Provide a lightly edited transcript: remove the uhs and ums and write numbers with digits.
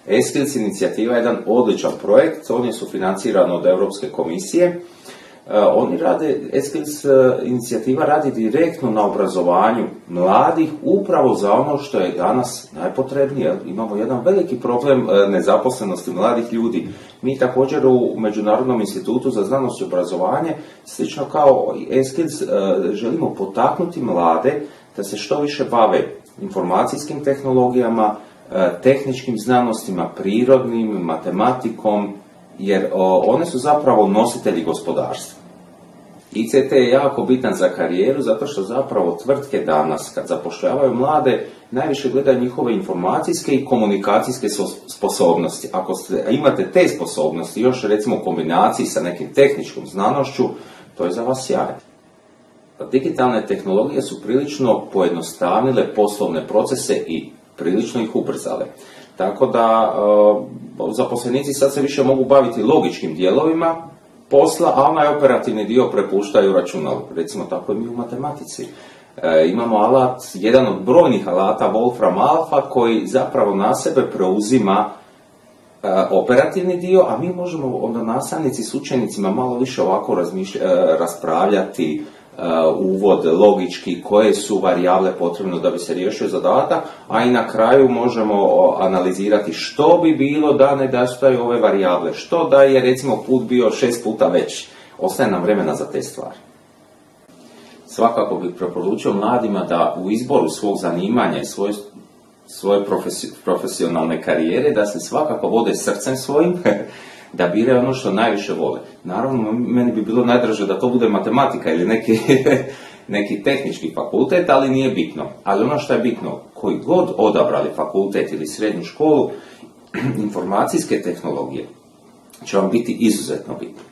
E-Skills inicijativa je jedan odličan projekt, on je sufinanciran od Europske komisije. Oni rade, E-Skills inicijativa radi direktno na obrazovanju mladih upravo za ono što je danas najpotrebnije. Imamo jedan veliki problem nezaposlenosti mladih ljudi. Mi također u Međunarodnom institutu za znanost i obrazovanje, slično kao E-Skills, želimo potaknuti mlade da se što više bave informacijskim tehnologijama, tehničkim znanostima, prirodnim, matematikom, jer one su zapravo nositelji gospodarstva. ICT je jako bitan za karijeru zato što zapravo tvrtke danas kad zapošljavaju mlade najviše gledaju njihove informacijske i komunikacijske sposobnosti. Ako imate te sposobnosti još recimo u kombinaciji sa nekim tehničkom znanošću, to je za vas sjajno. Digitalne tehnologije su prilično pojednostavnile poslovne procese i prilično ih ubrzale. Tako da zaposlenici sad se više mogu baviti logičkim dijelovima posla, a onaj operativni dio prepuštaju računalu. Recimo tako i mi u matematici. Imamo alat, jedan od brojnih alata Wolfram Alpha koji zapravo na sebe preuzima operativni dio, a mi možemo onda nastavnici s učenicima malo više ovako raspravljati, uvod logički, koje su varijable potrebne da bi se riješio zadatak, a i na kraju možemo analizirati što bi bilo da nedostaju ove varijable, što da je recimo put bio 6 puta veći. Ostaje nam vremena za te stvari. Svakako bih preporučio mladima da u izboru svog zanimanja i svoje profesionalne karijere da se svakako vode srcem svojim, da biraju ono što najviše vole. Naravno, meni bi bilo najdraže da to bude matematika ili neki tehnički fakultet, ali nije bitno. Ali ono što je bitno, koji god odabrali fakultet ili srednju školu, informacijske tehnologije će vam biti izuzetno bitno.